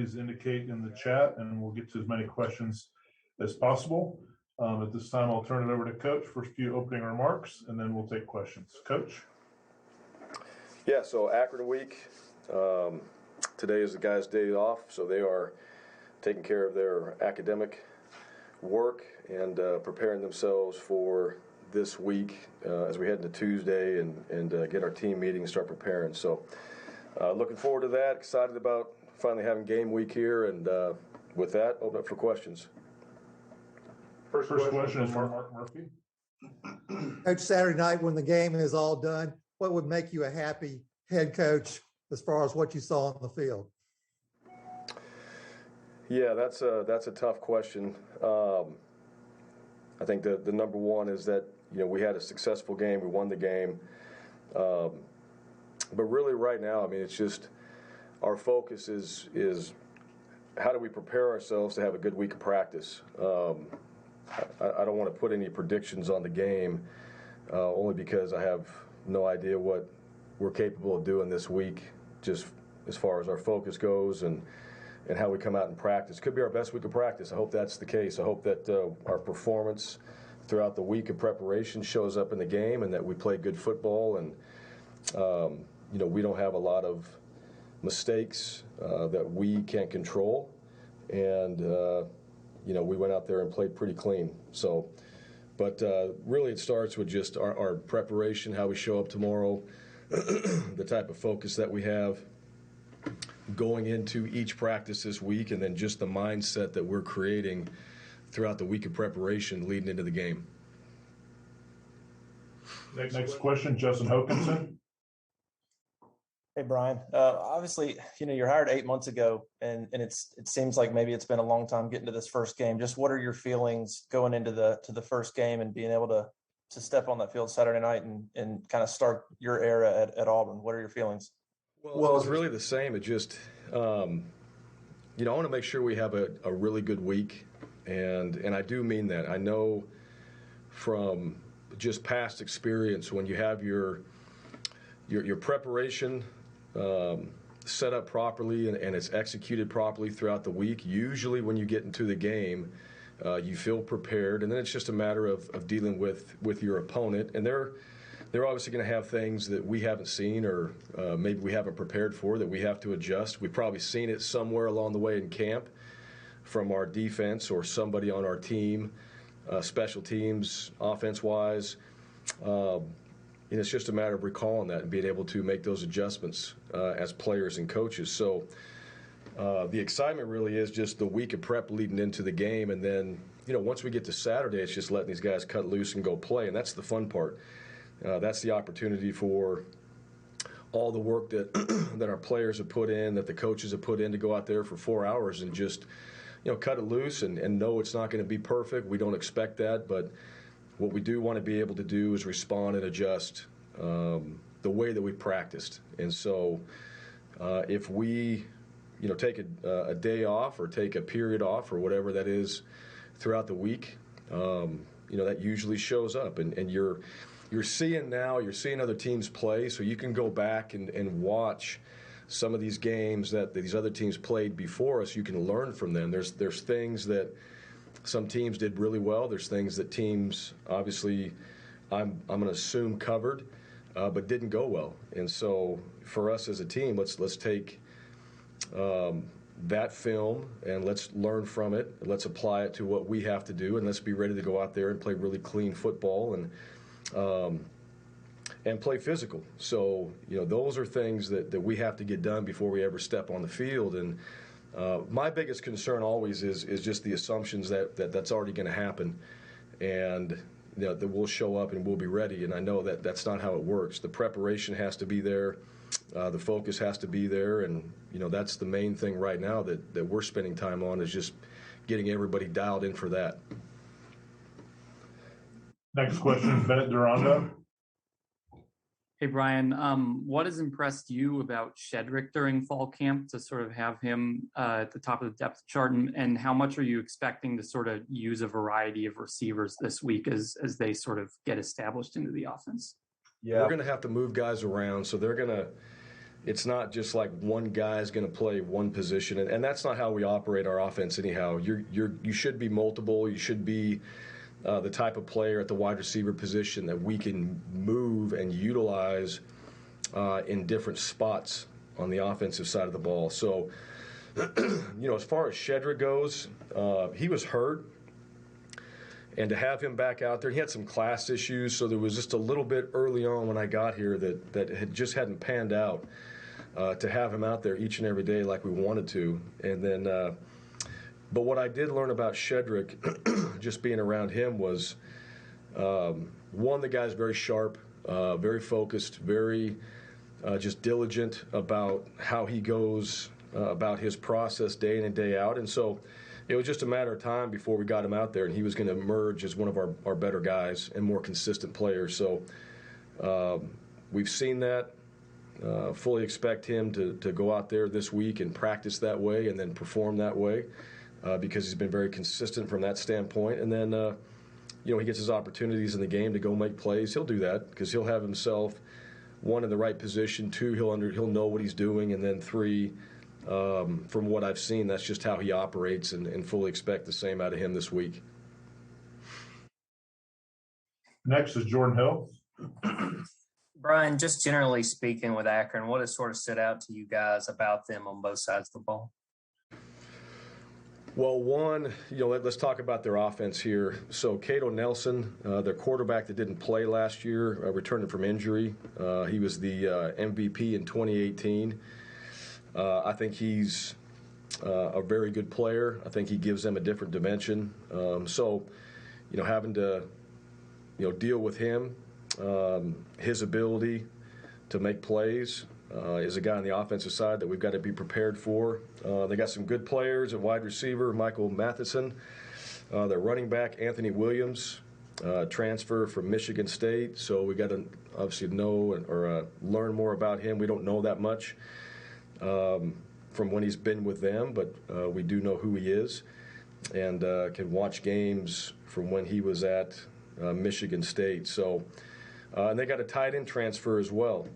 Please indicate in the chat and we'll get to as many questions as possible. At this time, I'll turn it over to Coach for a few opening remarks, and then we'll take questions. Coach? Yeah, so Akron week. Today is the guys' day off, so they are taking care of their academic work and preparing themselves for this week as we head into Tuesday and get our team meeting and start preparing. So looking forward to that, excited about finally having game week here, and with that, open up for questions. First question is from Mark Murphy. Coach, Saturday night when the game is all done, what would make you a happy head coach as far as what you saw on the field? Yeah, that's a tough question. I think the number one is that we had a successful game, we won the game, but really right now, I mean, it's just our focus is how do we prepare ourselves to have a good week of practice. I don't want to put any predictions on the game, only because I have no idea what we're capable of doing this week, just as far as our focus goes and how we come out and practice. Could be our best week of practice. I hope that's the case. I hope that our performance throughout the week of preparation shows up in the game and that we play good football and, we don't have a lot of mistakes that we can't control. And, we went out there and played pretty clean. So, but really it starts with just our preparation, how we show up tomorrow, the type of focus that we have going into each practice this week, and then just the mindset that we're creating throughout the week of preparation leading into the game. Next question, Justin Hokanson. Hey, Bryan. Obviously, you're hired 8 months ago, and it seems like maybe it's been a long time getting to this first game. Just what are your feelings going into the first game and being able to step on that field Saturday night and kind of start your era at Auburn? What are your feelings? Well, it's really the same. It just, I want to make sure we have a really good week, and I do mean that. I know from just past experience, when you have your preparation set up properly and it's executed properly throughout the week, usually when you get into the game, you feel prepared, and then it's just a matter of dealing with your opponent, and they're obviously going to have things that we haven't seen or maybe we haven't prepared for that we have to adjust. We've probably seen it somewhere along the way in camp from our defense or somebody on our team, special teams, offense-wise. It's just a matter of recalling that and being able to make those adjustments as players and coaches. So the excitement really is just the week of prep leading into the game, and then, once we get to Saturday, it's just letting these guys cut loose and go play, and that's the fun part. That's the opportunity for all the work that that our players have put in, that the coaches have put in, to go out there for 4 hours and just, cut it loose and know it's not going to be perfect. We don't expect that, but what we do want to be able to do is respond and adjust the way that we practiced. And so if we, take a day off or take a period off or whatever that is throughout the week, that usually shows up. And you're seeing other teams play, so you can go back and watch some of these games that these other teams played before us. You can learn from them. There's things that some teams did really well. There's things that teams, obviously, I'm going to assume covered, but didn't go well. And so for us as a team, let's take that film and let's learn from it. Let's apply it to what we have to do, and let's be ready to go out there and play really clean football and play physical. So, those are things that we have to get done before we ever step on the field. And my biggest concern always is just the assumptions that's already going to happen, and that we'll show up and we'll be ready. And I know that that's not how it works. The preparation has to be there, the focus has to be there, and that's the main thing right now that we're spending time on, is just getting everybody dialed in for that. Next question, Bennett Durando. Hey, Bryan, what has impressed you about Shedrick during fall camp to sort of have him at the top of the depth chart, and how much are you expecting to sort of use a variety of receivers this week as they sort of get established into the offense? Yeah, we're going to have to move guys around, so they're going to it's not just like one guy's going to play one position, and that's not how we operate our offense anyhow. You should be multiple. You should be the type of player at the wide receiver position that we can move and utilize in different spots on the offensive side of the ball. So, as far as Shedrick goes, he was hurt. And to have him back out there, he had some class issues, so there was just a little bit early on when I got here that just hadn't panned out. To have him out there each and every day like we wanted to. And then, but what I did learn about Shedrick, just being around him, was one, the guy's very sharp, very focused, very just diligent about how he goes about his process day in and day out. And so it was just a matter of time before we got him out there, and he was going to emerge as one of our better guys and more consistent players. So we've seen that. Fully expect him to go out there this week and practice that way and then perform that way because he's been very consistent from that standpoint. And then, he gets his opportunities in the game to go make plays. He'll do that because he'll have himself, one, in the right position, two, he'll know what he's doing, and then three, from what I've seen, that's just how he operates, and fully expect the same out of him this week. Next is Jordan Hill. Bryan, just generally speaking with Akron, what has sort of stood out to you guys about them on both sides of the ball? Well, one, let's talk about their offense here. So Cato Nelson, their quarterback that didn't play last year, returning from injury. He was the MVP in 2018. I think he's a very good player. I think he gives them a different dimension. So, having to, deal with him, his ability to make plays is a guy on the offensive side that we've got to be prepared for. They got some good players at wide receiver, Michael Matheson. Their running back, Anthony Williams, transfer from Michigan State. So we got to obviously know or learn more about him. We don't know that much from when he's been with them, but we do know who he is and can watch games from when he was at Michigan State. So, and they got a tight end transfer as well,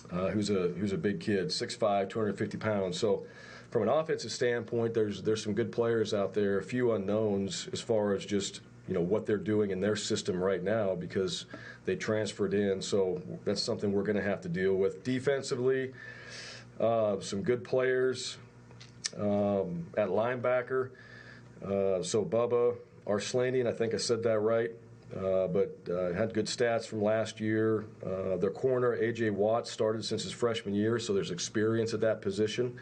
who's a big kid, 6'5", 250 pounds. So, from an offensive standpoint, there's some good players out there. A few unknowns as far as just what they're doing in their system right now because they transferred in. So that's something we're going to have to deal with. Defensively, some good players at linebacker. So Bubba Arslanian, I think I said that right, but had good stats from last year. Their corner, A.J. Watt, started since his freshman year, so there's experience at that position.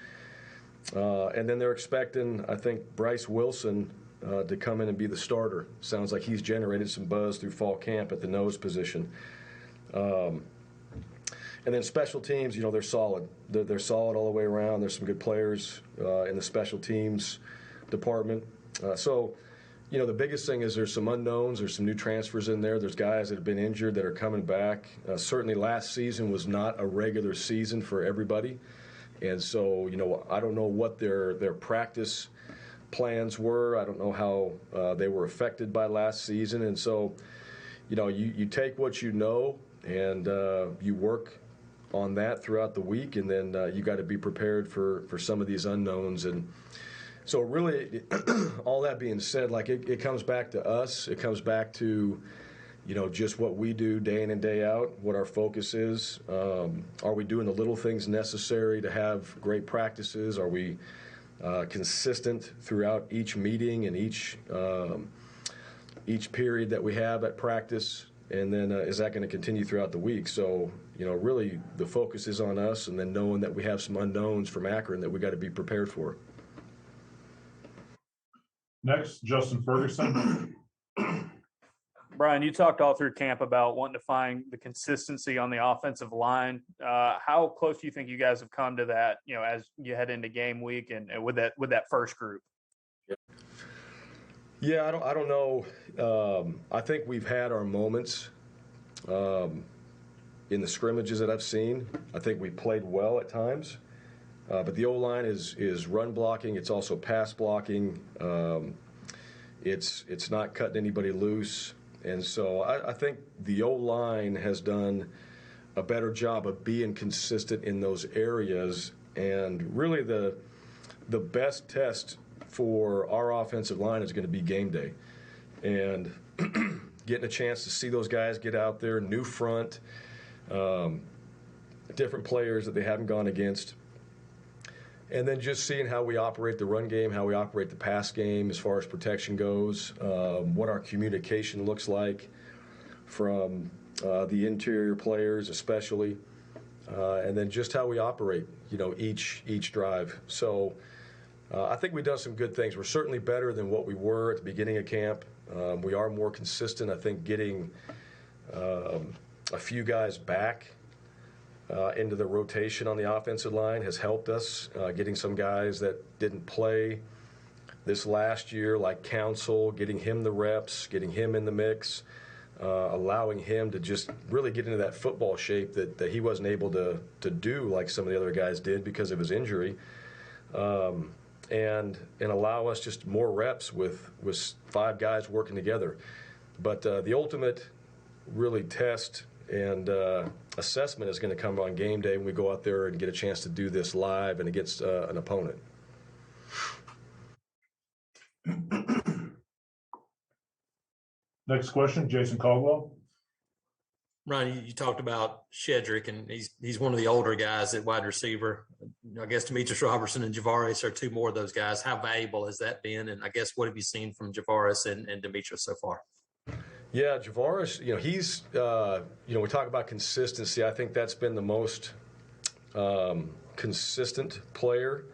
And then they're expecting, I think, Bryce Wilson to come in and be the starter. Sounds like he's generated some buzz through fall camp at the nose position. And then special teams, they're solid. They're solid all the way around. There's some good players in the special teams department. So, the biggest thing is there's some unknowns. There's some new transfers in there. There's guys that have been injured that are coming back. Certainly last season was not a regular season for everybody. And so, I don't know what their practice plans were. I don't know how they were affected by last season. And so, you take what you know and you work on that throughout the week, and then you got to be prepared for some of these unknowns. And so really, all that being said, like it comes back to us. It comes back to, just what we do day in and day out, what our focus is. Are we doing the little things necessary to have great practices? Are we consistent throughout each meeting and each period that we have at practice? And then is that going to continue throughout the week? So, really the focus is on us, and then knowing that we have some unknowns from Akron that we got to be prepared for. Next, Justin Ferguson. Bryan, you talked all through camp about wanting to find the consistency on the offensive line. How close do you think you guys have come to that, as you head into game week and with that first group? Yeah, I don't know. I think we've had our moments in the scrimmages that I've seen. I think we played well at times. But the O-line is run blocking. It's also pass blocking. It's not cutting anybody loose. And so I think the O-line has done a better job of being consistent in those areas. And really the best test for our offensive line is going to be game day. And getting a chance to see those guys get out there, new front, different players that they haven't gone against. And then just seeing how we operate the run game, how we operate the pass game as far as protection goes, what our communication looks like from the interior players especially, and then just how we operate, each drive. So I think we've done some good things. We're certainly better than what we were at the beginning of camp. We are more consistent. I think getting a few guys back into the rotation on the offensive line has helped us. Getting some guys that didn't play this last year, like Council, getting him the reps, getting him in the mix, allowing him to just really get into that football shape that he wasn't able to do like some of the other guys did because of his injury, and allow us just more reps with 5 guys working together. But the ultimate really test and assessment is going to come on game day when we go out there and get a chance to do this live and against an opponent. Next question, Jason Caldwell. Ryan, you talked about Shedrick, and he's one of the older guys at wide receiver. I guess Demetrius Robertson and Javaris are 2 more of those guys. How valuable has that been? And I guess what have you seen from Javaris and Demetrius so far? Yeah, Javaris, he's, we talk about consistency. I think that's been the most consistent player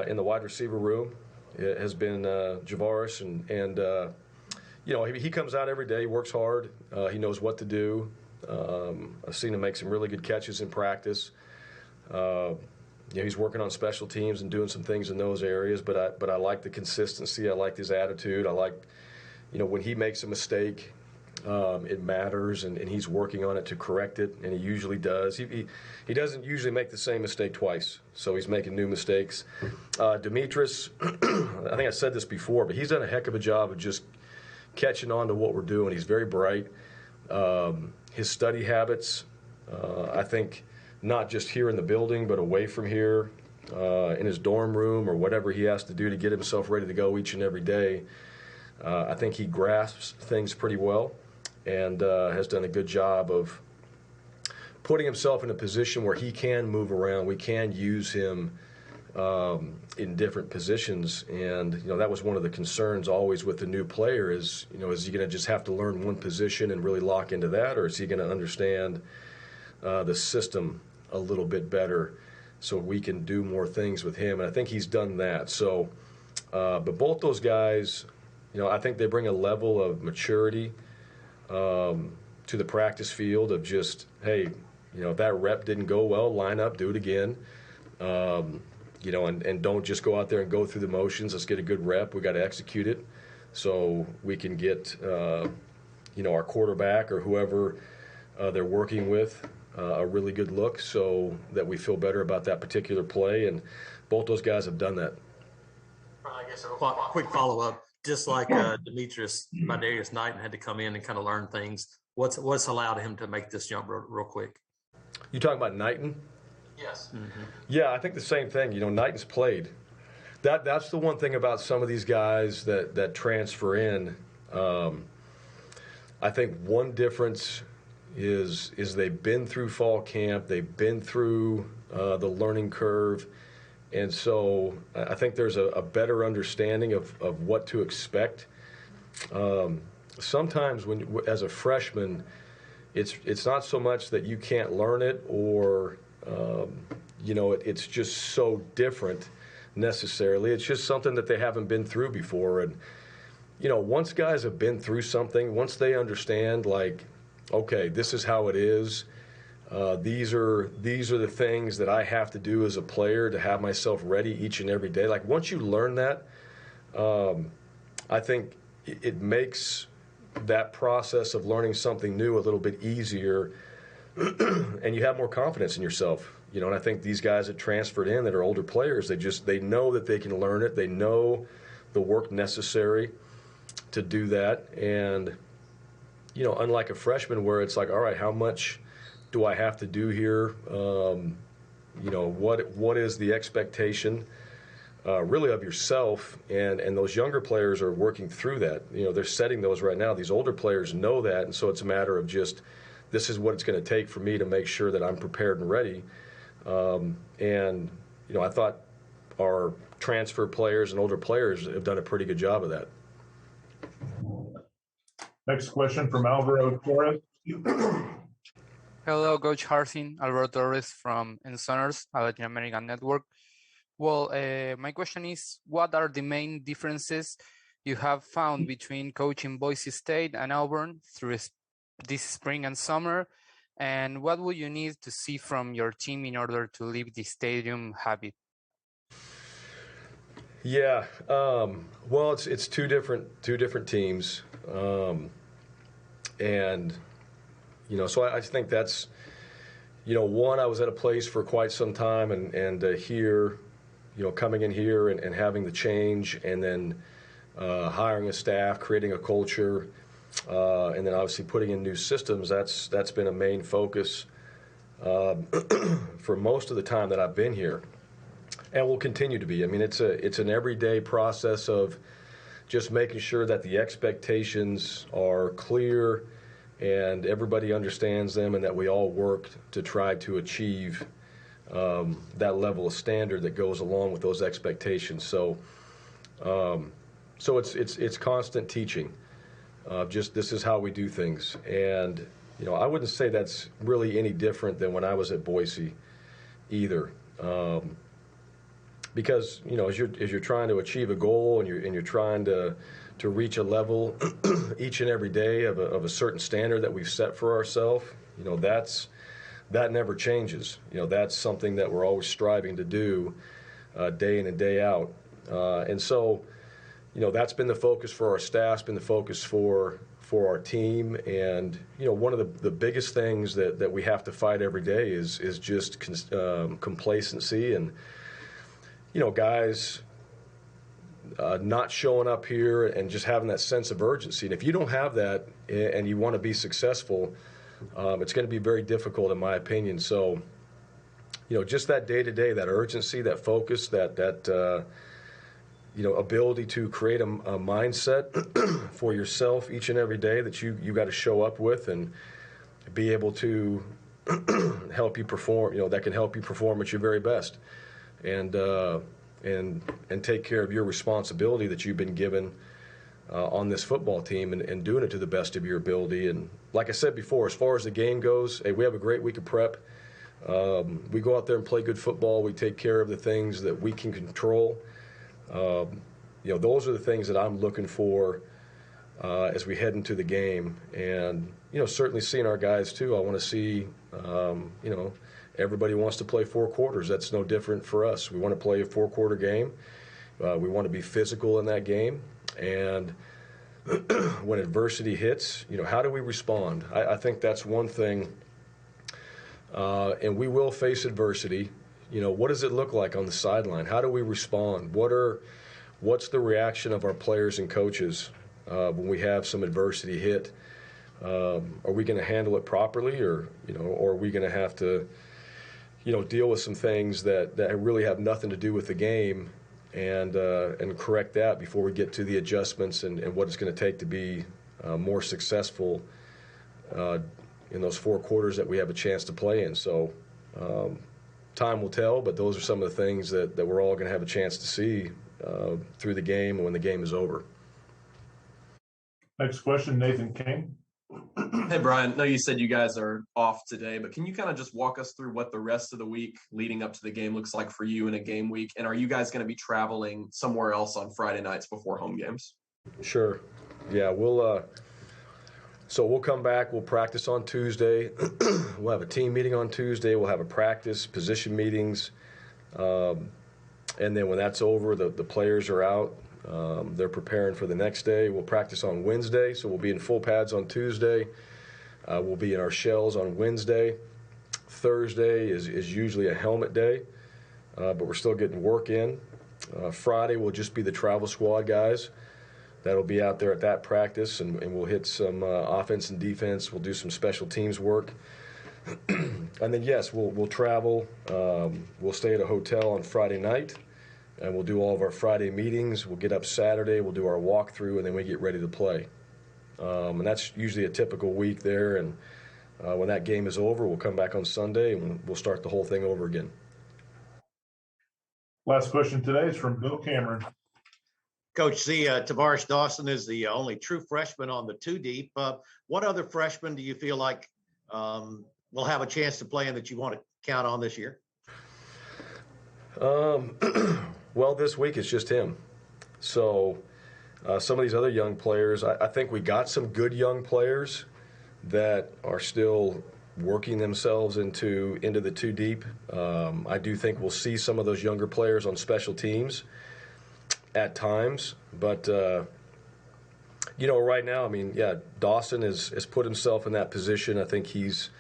in the wide receiver room. It has been Javaris, and he comes out every day, he works hard, he knows what to do. I've seen him make some really good catches in practice. He's working on special teams and doing some things in those areas, but I like the consistency. I like his attitude. I like, when he makes a mistake, it matters, and he's working on it to correct it, and he usually does. He doesn't usually make the same mistake twice, so he's making new mistakes. Demetrius, I think I said this before, but he's done a heck of a job of just catching on to what we're doing. He's very bright. His study habits, I think, not just here in the building, but away from here, in his dorm room or whatever he has to do to get himself ready to go each and every day. I think he grasps things pretty well and has done a good job of putting himself in a position where he can move around. We can use him in different positions, and that was one of the concerns always with the new player is he going to just have to learn one position and really lock into that, or is he going to understand the system a little bit better so we can do more things with him? And I think he's done that. So, but both those guys, I think they bring a level of maturity to the practice field of just, hey, if that rep didn't go well, line up, do it again. And don't just go out there and go through the motions. Let's get a good rep. We got to execute it so we can get, our quarterback or whoever they're working with a really good look so that we feel better about that particular play. And both those guys have done that. I guess a quick follow-up. Just like Demetrius, Darius Knight had to come in and kind of learn things. What's allowed him to make this jump real quick? You talking about Knighton? Yes. Mm-hmm. Yeah, I think the same thing. Knighton's played. That's the one thing about some of these guys that transfer in. I think one difference is they've been through fall camp, they've been through the learning curve, and so I think there's a better understanding of what to expect. Sometimes as a freshman, it's not so much that you can't learn it or it's just so different necessarily. It's just something that they haven't been through before. And, once guys have been through something, once they understand, like, okay, this is how it is, these are the things that I have to do as a player to have myself ready each and every day. Like, once you learn that, I think it makes that process of learning something new a little bit easier and you have more confidence in yourself. And I think these guys that transferred in that are older players, they know that they can learn it. They know the work necessary to do that. And, unlike a freshman where it's like, all right, how much do I have to do here? What is the expectation really of yourself? And those younger players are working through that. They're setting those right now. These older players know that, and so it's a matter of just, this is what it's going to take for me to make sure that I'm prepared and ready. I thought our transfer players and older players have done a pretty good job of that. Next question from Alvaro Torres. Hello, Coach Harsin, Alberto Torres from Ensoners, a Latin American network. Well, my question is, what are the main differences you have found between coaching Boise State and Auburn through this spring and summer? And what would you need to see from your team in order to leave the stadium happy? Yeah, well, it's two different teams, so I think that's, one, I was at a place for quite some time, and here, coming in here and having the change, and then hiring a staff, creating a culture, and then obviously putting in new systems. That's been a main focus for most of the time that I've been here, and will continue to be. I mean, it's an everyday process of just making sure that the expectations are clear and everybody understands them, and that we all work to try to achieve that level of standard that goes along with those expectations. So it's constant teaching. Just this is how we do things, and I wouldn't say that's really any different than when I was at Boise either. Because as you're trying to achieve a goal, and you're trying to reach a level each and every day of a certain standard that we've set for ourselves, that never changes. That's something that we're always striving to do day in and day out. And so, that's been the focus for our staff, been the focus for our team. And, one of the biggest things that we have to fight every day is just complacency and, guys not showing up here and just having that sense of urgency. And if you don't have that and you want to be successful, it's going to be very difficult, in my opinion. So, just that day-to-day, that urgency, that focus, that ability to create a mindset for yourself each and every day that you got to show up with and be able to help you perform, that can help you perform at your very best. And take care of your responsibility that you've been given on this football team, and doing it to the best of your ability. And like I said before, as far as the game goes, hey, we have a great week of prep. We go out there and play good football. We take care of the things that we can control. Those are the things that I'm looking for as we head into the game. And, certainly seeing our guys too. I want to see, everybody wants to play 4 quarters. That's no different for us. We want to play a 4-quarter game. We want to be physical in that game. And when adversity hits, how do we respond? I think that's one thing. And we will face adversity. What does it look like on the sideline? How do we respond? What's the reaction of our players and coaches when we have some adversity hit? Are we going to handle it properly, or are we going to have to deal with some things that really have nothing to do with the game, and correct that before we get to the adjustments and what it's going to take to be more successful in those 4 quarters that we have a chance to play in. So time will tell, but those are some of the things that we're all going to have a chance to see through the game and when the game is over. Next question, Nathan King. Hey, Bryan, I know you said you guys are off today, but can you kind of just walk us through what the rest of the week leading up to the game looks like for you in a game week? And are you guys going to be traveling somewhere else on Friday nights before home games? Sure. Yeah, we'll come back. We'll practice on Tuesday. We'll have a team meeting on Tuesday. We'll have a practice, position meetings. And then when that's over, the players are out. They're preparing for the next day. We'll practice on Wednesday, so we'll be in full pads on Tuesday. We'll be in our shells on Wednesday. Thursday is usually a helmet day, but we're still getting work in. Friday will just be the travel squad guys. That'll be out there at that practice, and we'll hit some offense and defense. We'll do some special teams work. And then, yes, we'll travel. We'll stay at a hotel on Friday night, and we'll do all of our Friday meetings. We'll get up Saturday, we'll do our walkthrough, and then we get ready to play. And that's usually a typical week there. And when that game is over, we'll come back on Sunday, and we'll start the whole thing over again. Last question today is from Bill Cameron. Coach, Tavares Dawson is the only true freshman on the two deep. What other freshmen do you feel like will have a chance to play and that you want to count on this year? Well, this week it's just him. So some of these other young players, I think we got some good young players that are still working themselves into the two deep. I do think we'll see some of those younger players on special teams at times, but right now, I mean, yeah, Dawson has put himself in that position. I think he's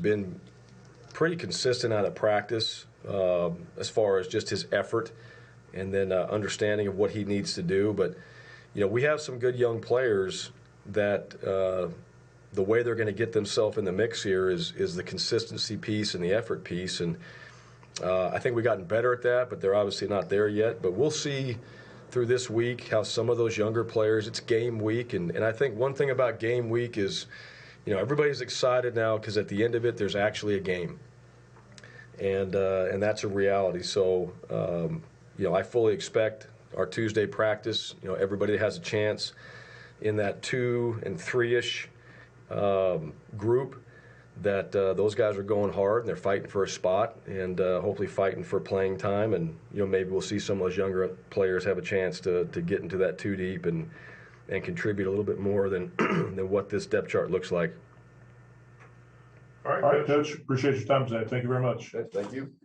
been pretty consistent out of practice as far as just his effort and then understanding of what he needs to do. But we have some good young players that the way they're going to get themselves in the mix here is the consistency piece and the effort piece. And I think we've gotten better at that, but they're obviously not there yet. But we'll see through this week how some of those younger players, it's game week. And I think one thing about game week is, everybody's excited now because at the end of it, there's actually a game. And that's a reality. So, I fully expect our Tuesday practice, everybody has a chance in that 2 and 3-ish group that those guys are going hard and they're fighting for a spot and hopefully fighting for playing time. And, maybe we'll see some of those younger players have a chance to get into that 2 deep and contribute a little bit more than what this depth chart looks like. All right, Coach. Appreciate your time today. Thank you very much. Thank you.